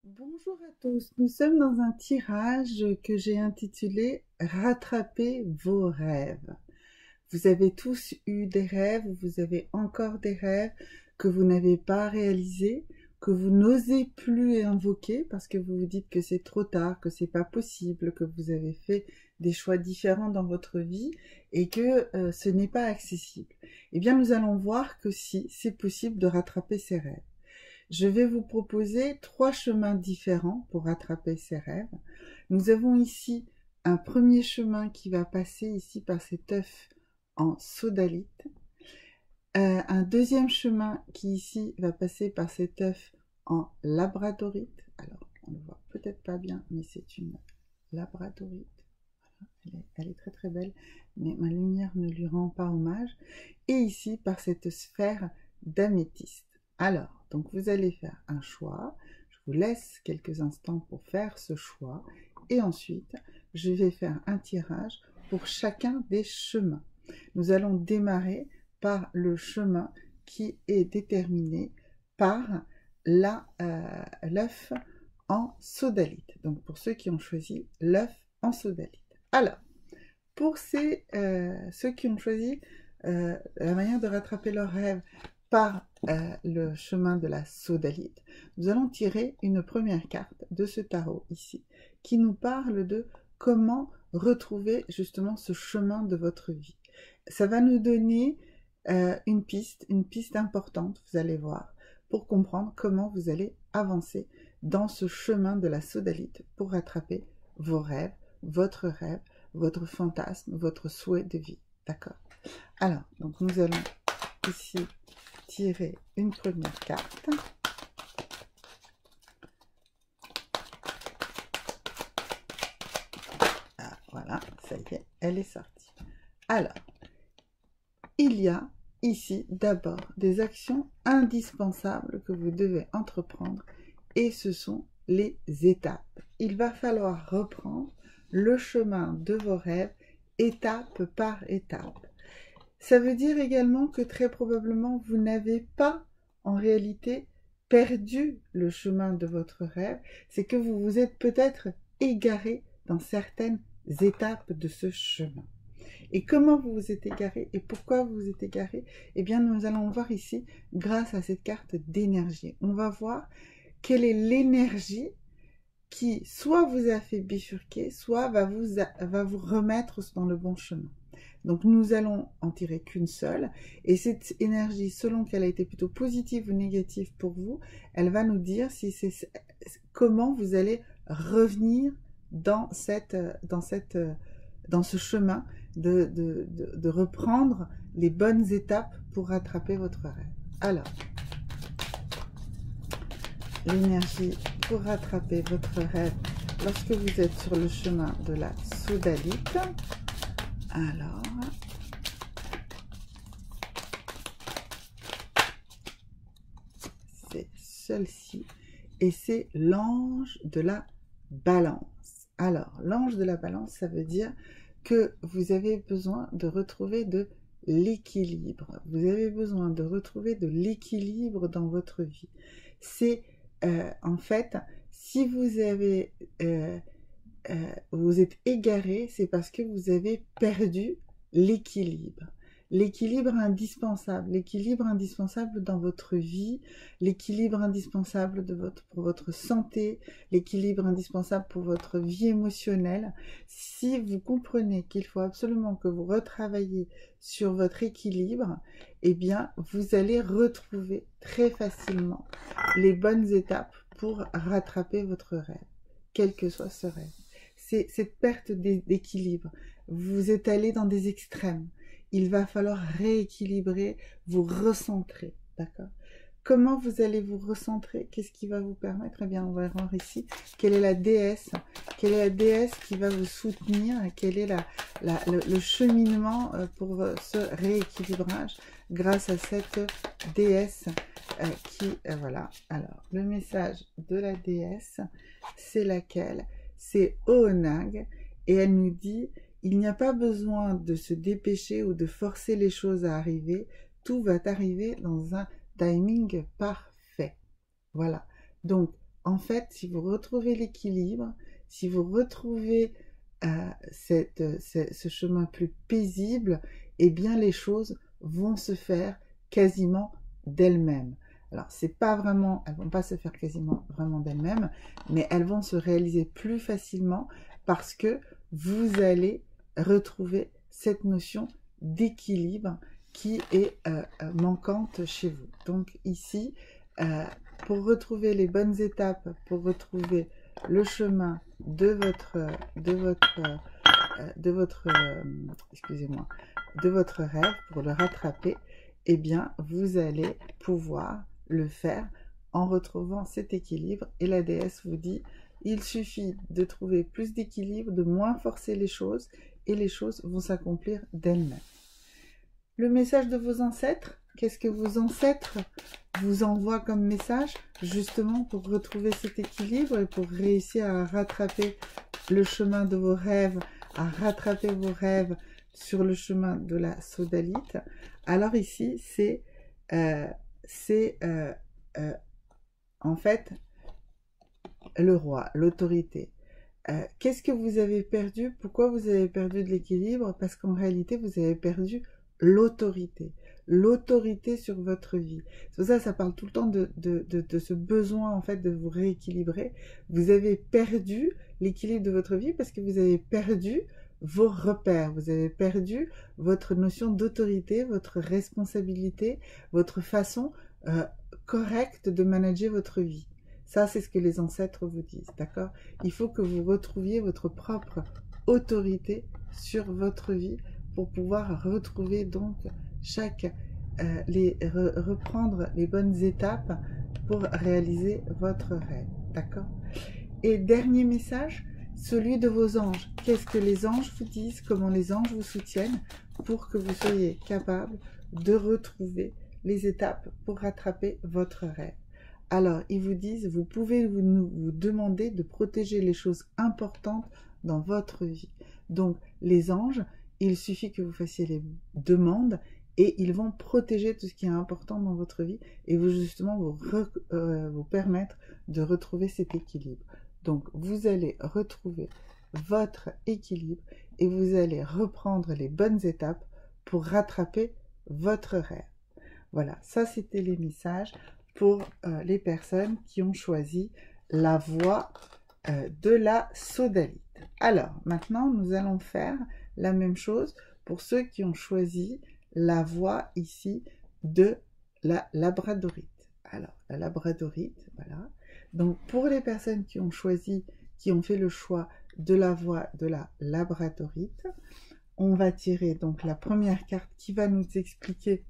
Bonjour à tous, nous sommes dans un tirage que j'ai intitulé « Rattrapez vos rêves ». Vous avez tous eu des rêves, vous avez encore des rêves que vous n'avez pas réalisés, que vous n'osez plus invoquer parce que vous vous dites que c'est trop tard, que c'est pas possible, que vous avez fait des choix différents dans votre vie et que ce n'est pas accessible. Eh bien, nous allons voir que si, c'est possible de rattraper ces rêves. Je vais vous proposer 3 chemins différents pour rattraper ces rêves. Nous avons ici un premier chemin qui va passer ici par cet œuf en sodalite. Un deuxième chemin qui ici va passer par cet œuf en labradorite. Alors, on ne le voit peut-être pas bien, mais c'est une labradorite. Voilà, elle est très très belle, mais ma lumière ne lui rend pas hommage. Et ici par cette sphère d'améthyste. Alors, donc vous allez faire un choix. Je vous laisse quelques instants pour faire ce choix. Et ensuite, je vais faire un tirage pour chacun des chemins. Nous allons démarrer par le chemin qui est déterminé par l'œuf en sodalite. Donc pour ceux qui ont choisi l'œuf en sodalite. Alors, pour ceux qui ont choisi la manière de rattraper leurs rêves par le chemin de la sodalite, nous allons tirer une première carte de ce tarot ici, qui nous parle de comment retrouver justement ce chemin de votre vie. Ça va nous donner une piste importante, vous allez voir, pour comprendre comment vous allez avancer dans ce chemin de la sodalite pour rattraper vos rêves, votre fantasme, votre souhait de vie. D'accord? Alors, donc nous allons ici tirer une première carte. Ah, voilà, ça y est, elle est sortie. Alors, il y a ici d'abord des actions indispensables que vous devez entreprendre et ce sont les étapes. Il va falloir reprendre le chemin de vos rêves étape par étape. Ça veut dire également que très probablement vous n'avez pas en réalité perdu le chemin de votre rêve, c'est que vous vous êtes peut-être égaré dans certaines étapes de ce chemin. Et comment vous vous êtes égaré et pourquoi vous vous êtes égaré? Eh bien, nous allons voir ici grâce à cette carte d'énergie. On va voir quelle est l'énergie qui soit vous a fait bifurquer, soit va vous remettre dans le bon chemin. Donc nous allons en tirer qu'une seule, et cette énergie, selon qu'elle a été plutôt positive ou négative pour vous, elle va nous dire si c'est comment vous allez revenir dans ce chemin de reprendre les bonnes étapes pour rattraper votre rêve. Alors, l'énergie pour rattraper votre rêve lorsque vous êtes sur le chemin de la sodalite. Alors, c'est celle-ci et c'est l'ange de la balance. Alors, l'ange de la balance, ça veut dire que vous avez besoin de retrouver de l'équilibre. Vous avez besoin de retrouver de l'équilibre dans votre vie. C'est en fait, si vous avez vous êtes égaré, c'est parce que vous avez perdu l'équilibre. L'équilibre indispensable dans votre vie, l'équilibre indispensable pour votre santé, l'équilibre indispensable pour votre vie émotionnelle. Si vous comprenez qu'il faut absolument que vous retravailliez sur votre équilibre, eh bien, vous allez retrouver très facilement les bonnes étapes pour rattraper votre rêve, quel que soit ce rêve. C'est cette perte d'équilibre. Vous êtes allé dans des extrêmes. Il va falloir rééquilibrer, vous recentrer, d'accord? Comment vous allez vous recentrer? Qu'est-ce qui va vous permettre? Eh bien, on va voir ici quelle est la déesse qui va vous soutenir, quel est le cheminement pour ce rééquilibrage grâce à cette déesse voilà. Alors, le message de la déesse, c'est laquelle? C'est Oonag, et elle nous dit: il n'y a pas besoin de se dépêcher ou de forcer les choses à arriver, tout va arriver dans un timing parfait. Voilà, donc en fait, si vous retrouvez l'équilibre, si vous retrouvez ce chemin plus paisible, eh bien les choses vont se faire quasiment d'elles-mêmes. Alors, c'est pas vraiment, elles vont pas se faire quasiment vraiment d'elles-mêmes, mais elles vont se réaliser plus facilement parce que vous allez retrouver cette notion d'équilibre qui est manquante chez vous. Donc ici, pour retrouver les bonnes étapes, pour retrouver le chemin de votre rêve, pour le rattraper, eh bien, vous allez pouvoir le faire en retrouvant cet équilibre. Et la déesse vous dit, il suffit de trouver plus d'équilibre, de moins forcer les choses, et les choses vont s'accomplir d'elles-mêmes. Le message de vos ancêtres, qu'est-ce que vos ancêtres vous envoient comme message, justement pour retrouver cet équilibre et pour réussir à rattraper le chemin de vos rêves, à rattraper vos rêves sur le chemin de la sodalite? Alors ici, c'est en fait le roi, l'autorité. Qu'est-ce que vous avez perdu? Pourquoi vous avez perdu de l'équilibre? Parce qu'en réalité, vous avez perdu l'autorité sur votre vie. C'est pour ça que ça parle tout le temps de ce besoin en fait de vous rééquilibrer. Vous avez perdu l'équilibre de votre vie parce que vous avez perdu vos repères, vous avez perdu votre notion d'autorité, votre responsabilité, votre façon correcte de manager votre vie. Ça, c'est ce que les ancêtres vous disent, d'accord? Il faut que vous retrouviez votre propre autorité sur votre vie pour pouvoir retrouver donc reprendre les bonnes étapes pour réaliser votre rêve, d'accord? Et dernier message, celui de vos anges. Qu'est-ce que les anges vous disent? Comment les anges vous soutiennent pour que vous soyez capable de retrouver les étapes pour rattraper votre rêve? Alors, ils vous disent, vous pouvez vous demander de protéger les choses importantes dans votre vie. Donc, les anges, il suffit que vous fassiez les demandes et ils vont protéger tout ce qui est important dans votre vie et vous justement vous permettre de retrouver cet équilibre. Donc, vous allez retrouver votre équilibre et vous allez reprendre les bonnes étapes pour rattraper votre rêve. Voilà, ça c'était les messages pour les personnes qui ont choisi la voie de la sodalite. Alors, maintenant, nous allons faire la même chose pour ceux qui ont choisi la voie ici de la labradorite. Alors, la labradorite, voilà. Donc, pour les personnes qui ont choisi, qui ont fait le choix de la voie de la labradorite, on va tirer donc la première carte qui va nous expliquer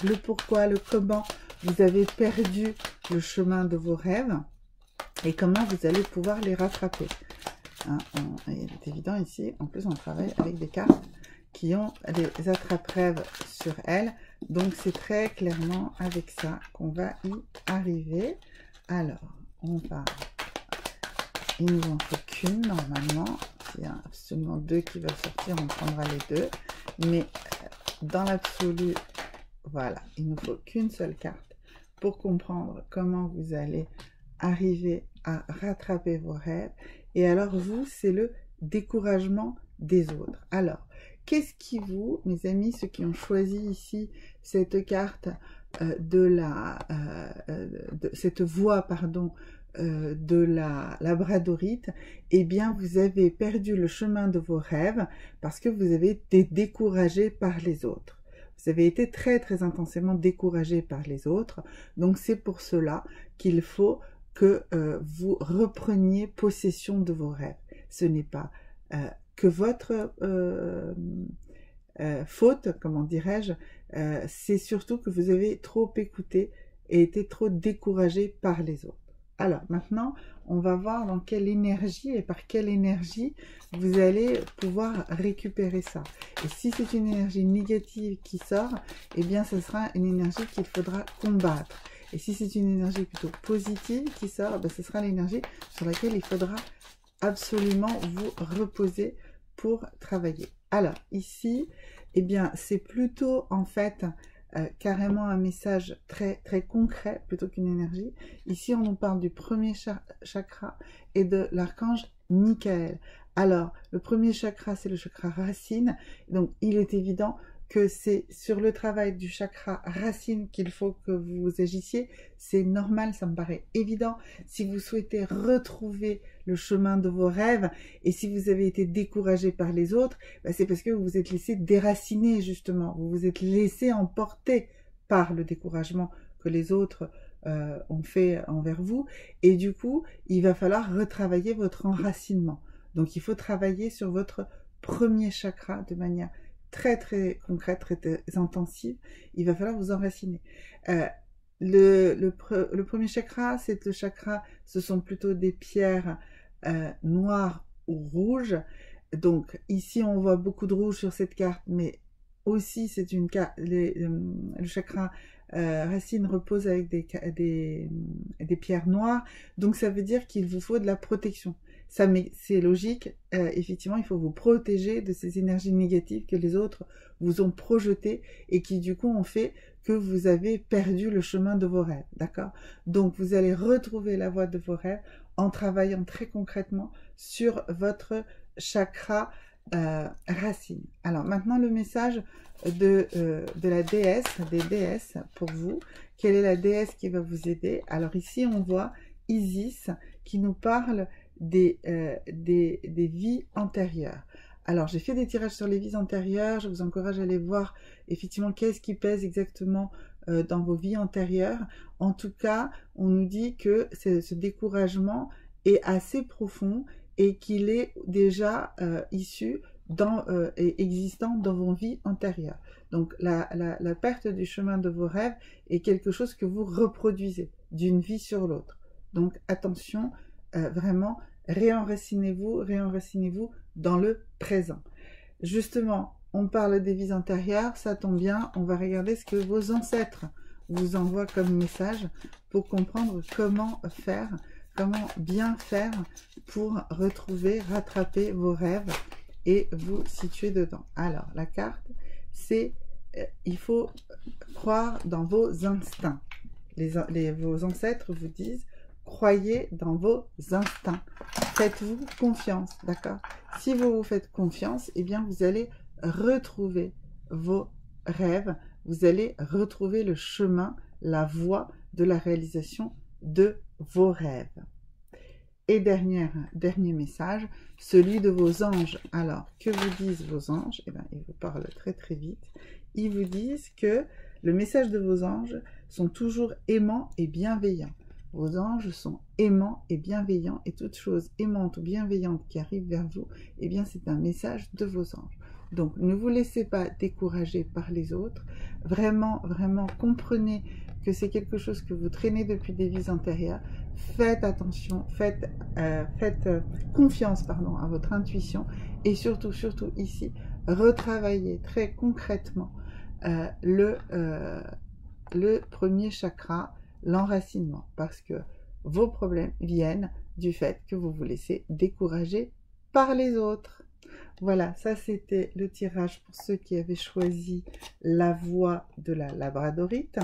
le pourquoi, le comment vous avez perdu le chemin de vos rêves et comment vous allez pouvoir les rattraper. Hein, il est évident ici, en plus on travaille avec des cartes qui ont les attrape-rêves sur elles, donc c'est très clairement avec ça qu'on va y arriver. Alors, il nous en faut qu'une normalement, s'il y a absolument deux qui veulent sortir, on prendra les deux, mais dans l'absolu, voilà, il ne faut qu'une seule carte pour comprendre comment vous allez arriver à rattraper vos rêves. Et alors vous, c'est le découragement des autres. Alors, qu'est-ce qui vous, mes amis, ceux qui ont choisi ici cette carte cette voie, pardon, de la labradorite, eh bien, vous avez perdu le chemin de vos rêves parce que vous avez été découragé par les autres. Vous avez été très, très intensément découragé par les autres. Donc, c'est pour cela qu'il faut que vous repreniez possession de vos rêves. Ce n'est pas que votre faute, comment dirais-je, c'est surtout que vous avez trop écouté et été trop découragé par les autres. Alors, maintenant, on va voir dans quelle énergie et par quelle énergie vous allez pouvoir récupérer ça. Et si c'est une énergie négative qui sort, eh bien, ce sera une énergie qu'il faudra combattre. Et si c'est une énergie plutôt positive qui sort, ben, ce sera l'énergie sur laquelle il faudra absolument vous reposer pour travailler. Alors, ici, eh bien, c'est plutôt, en fait, carrément un message très, très concret plutôt qu'une énergie. Ici, on nous parle du premier chakra et de l'archange Michael. Alors, le premier chakra, c'est le chakra racine. Donc, il est évident que c'est sur le travail du chakra racine qu'il faut que vous agissiez. C'est normal, ça me paraît évident. Si vous souhaitez retrouver le chemin de vos rêves et si vous avez été découragé par les autres, bah c'est parce que vous vous êtes laissé déraciner justement. Vous vous êtes laissé emporter par le découragement que les autres ont fait envers vous. Et du coup, il va falloir retravailler votre enracinement. Donc, il faut travailler sur votre premier chakra de manière très très concrète, très, très intensive. Il va falloir vous enraciner. Le premier chakra, c'est le chakra, ce sont plutôt des pierres noires ou rouges. Donc ici, on voit beaucoup de rouge sur cette carte, mais aussi c'est une carte. Le chakra racine repose avec des pierres noires. Donc ça veut dire qu'il vous faut de la protection. Ça, mais c'est logique, effectivement, il faut vous protéger de ces énergies négatives que les autres vous ont projetées et qui du coup ont fait que vous avez perdu le chemin de vos rêves, d'accord? Donc vous allez retrouver la voie de vos rêves en travaillant très concrètement sur votre chakra racine. Alors maintenant le message de la déesse, des déesses pour vous. Quelle est la déesse qui va vous aider? Alors ici on voit Isis qui nous parle des vies antérieures. Alors, j'ai fait des tirages sur les vies antérieures, je vous encourage à aller voir effectivement qu'est-ce qui pèse exactement dans vos vies antérieures. En tout cas, on nous dit que ce découragement est assez profond et qu'il est déjà issu et existant dans vos vies antérieures. Donc, la perte du chemin de vos rêves est quelque chose que vous reproduisez d'une vie sur l'autre. Donc, attention, vraiment, réenracinez-vous dans le présent. Justement, on parle des vies antérieures, ça tombe bien, on va regarder ce que vos ancêtres vous envoient comme message pour comprendre comment faire, comment bien faire pour retrouver, rattraper vos rêves et vous situer dedans. Alors, la carte, c'est il faut croire dans vos instincts. Vos ancêtres vous disent croyez dans vos instincts. Faites-vous confiance, d'accord? Si vous vous faites confiance, eh bien, vous allez retrouver vos rêves, vous allez retrouver le chemin, la voie de la réalisation de vos rêves. Et dernier message, celui de vos anges. Alors, que vous disent vos anges? Eh bien, ils vous parlent très très vite. Ils vous disent que le message de vos anges sont toujours aimants et bienveillants. Vos anges sont aimants et bienveillants et toute chose aimante ou bienveillante qui arrive vers vous, eh bien c'est un message de vos anges. Donc ne vous laissez pas décourager par les autres. Vraiment, vraiment comprenez que c'est quelque chose que vous traînez depuis des vies antérieures. Faites attention, faites confiance à votre intuition et surtout ici, retravaillez très concrètement le premier chakra, l'enracinement, parce que vos problèmes viennent du fait que vous vous laissez décourager par les autres. Voilà, ça c'était le tirage pour ceux qui avaient choisi la voie de la labradorite.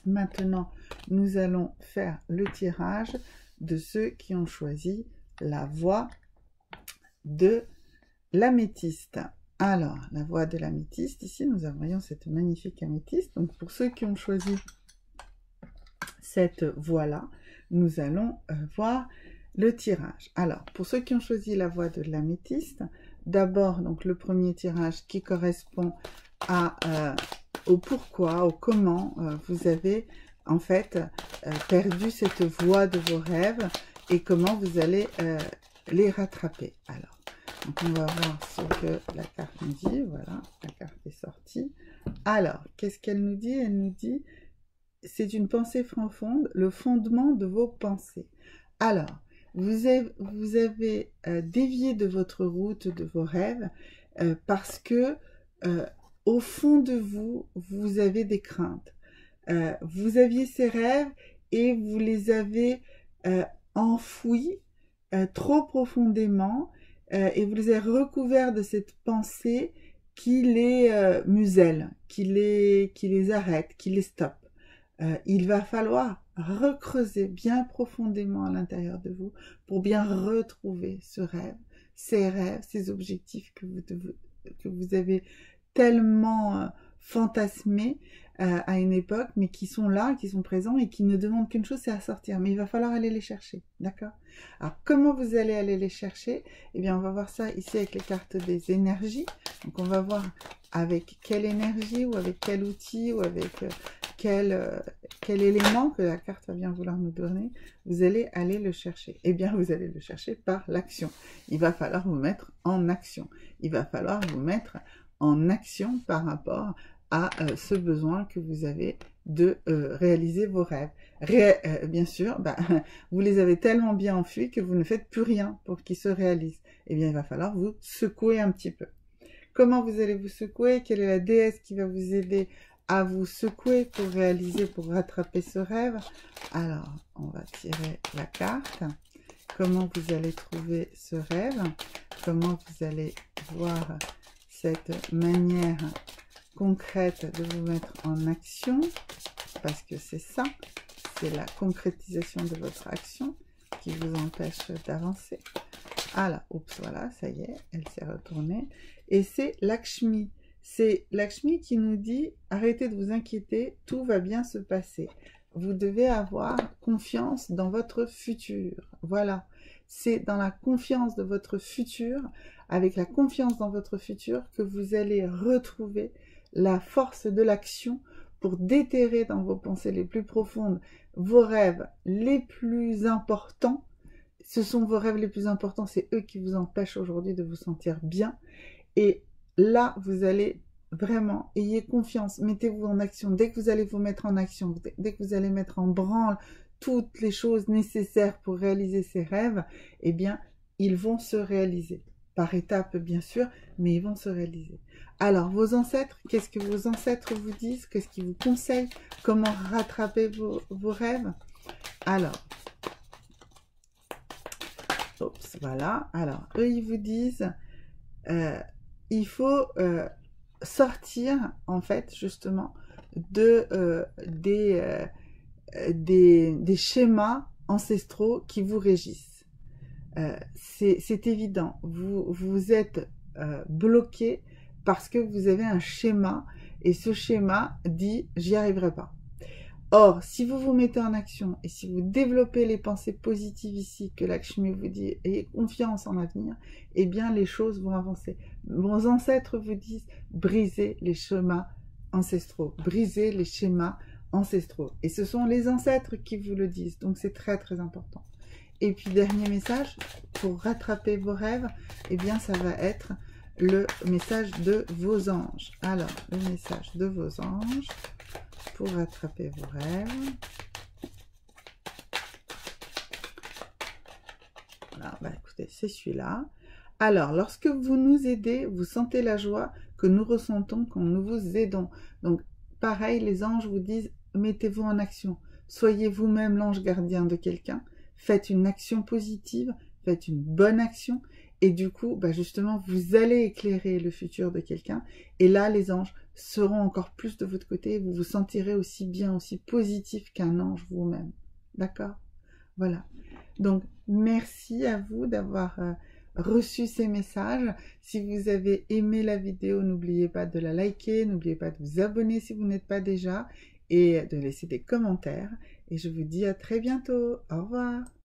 Maintenant, nous allons faire le tirage de ceux qui ont choisi la voie de l'améthyste. Alors, la voie de l'améthyste, ici nous voyons cette magnifique améthyste. Donc pour ceux qui ont choisi cette voie-là, nous allons voir le tirage. Alors, pour ceux qui ont choisi la voie de l'améthyste, d'abord, donc le premier tirage qui correspond au pourquoi, au comment vous avez en fait perdu cette voie de vos rêves et comment vous allez les rattraper. Alors, donc on va voir ce que la carte nous dit. Voilà, la carte est sortie. Alors, qu'est-ce qu'elle nous dit? Elle nous dit c'est une pensée profonde, le fondement de vos pensées. Alors, vous avez dévié de votre route, de vos rêves, parce que au fond de vous, vous avez des craintes. Vous aviez ces rêves et vous les avez enfouis trop profondément et vous les avez recouverts de cette pensée qui les muselle, qui les arrête, qui les stoppe. Il va falloir recreuser bien profondément à l'intérieur de vous pour bien retrouver ce rêve, ces objectifs que vous avez tellement fantasmés à une époque, mais qui sont là, qui sont présents et qui ne demandent qu'une chose, c'est à sortir. Mais il va falloir aller les chercher, d'accord? Alors, comment vous allez aller les chercher? Eh bien, on va voir ça ici avec les cartes des énergies. Donc, on va voir avec quelle énergie ou avec quel outil ou avec quel élément que la carte va bien vouloir nous donner, vous allez aller le chercher. Eh bien, vous allez le chercher par l'action. Il va falloir vous mettre en action. Il va falloir vous mettre en action par rapport à ce besoin que vous avez de réaliser vos rêves. Bien sûr, vous les avez tellement bien enfuis que vous ne faites plus rien pour qu'ils se réalisent. Eh bien, il va falloir vous secouer un petit peu. Comment vous allez vous secouer? Quelle est la déesse qui va vous aider à vous secouer pour réaliser, pour rattraper ce rêve? Alors, on va tirer la carte. Comment vous allez trouver ce rêve? Comment vous allez voir cette manière concrète de vous mettre en action? Parce que c'est ça, c'est la concrétisation de votre action qui vous empêche d'avancer. Ah là, oups, voilà, ça y est, elle s'est retournée. Et c'est Lakshmi. C'est Lakshmi qui nous dit, arrêtez de vous inquiéter, tout va bien se passer. Vous devez avoir confiance dans votre futur. Voilà, c'est dans la confiance de votre futur, avec la confiance dans votre futur, que vous allez retrouver la force de l'action pour déterrer dans vos pensées les plus profondes vos rêves les plus importants. Ce sont vos rêves les plus importants, c'est eux qui vous empêchent aujourd'hui de vous sentir bien. Et là, vous allez vraiment, ayez confiance, mettez-vous en action. Dès que vous allez vous mettre en action, dès que vous allez mettre en branle toutes les choses nécessaires pour réaliser ces rêves, eh bien, ils vont se réaliser. Par étapes, bien sûr, mais ils vont se réaliser. Alors, vos ancêtres, qu'est-ce que vos ancêtres vous disent? Qu'est-ce qu'ils vous conseillent? Comment rattraper vos rêves? Alors, oups, voilà. Alors, eux, ils vous disent, il faut sortir, en fait, justement, des schémas ancestraux qui vous régissent. C'est évident, vous êtes bloqué parce que vous avez un schéma, et ce schéma dit « j'y arriverai pas ». Or, si vous vous mettez en action et si vous développez les pensées positives ici, que Lakshmi vous dit, ayez confiance en l'avenir, eh bien les choses vont avancer. Vos ancêtres vous disent, brisez les schémas ancestraux, brisez les schémas ancestraux. Et ce sont les ancêtres qui vous le disent, donc c'est très très important. Et puis dernier message, pour rattraper vos rêves, eh bien ça va être le message de vos anges. Alors, le message de vos anges pour rattraper vos rêves. Voilà, écoutez, c'est celui-là. Alors, lorsque vous nous aidez, vous sentez la joie que nous ressentons quand nous vous aidons. Donc, pareil, les anges vous disent, mettez-vous en action. Soyez vous-même l'ange gardien de quelqu'un. Faites une action positive, faites une bonne action. Et du coup, justement, vous allez éclairer le futur de quelqu'un. Et là, les anges seront encore plus de votre côté. Vous vous sentirez aussi bien, aussi positif qu'un ange vous-même. D'accord? Voilà. Donc, merci à vous d'avoir reçu ces messages. Si vous avez aimé la vidéo, n'oubliez pas de la liker. N'oubliez pas de vous abonner si vous n'êtes pas déjà. Et de laisser des commentaires. Et je vous dis à très bientôt. Au revoir.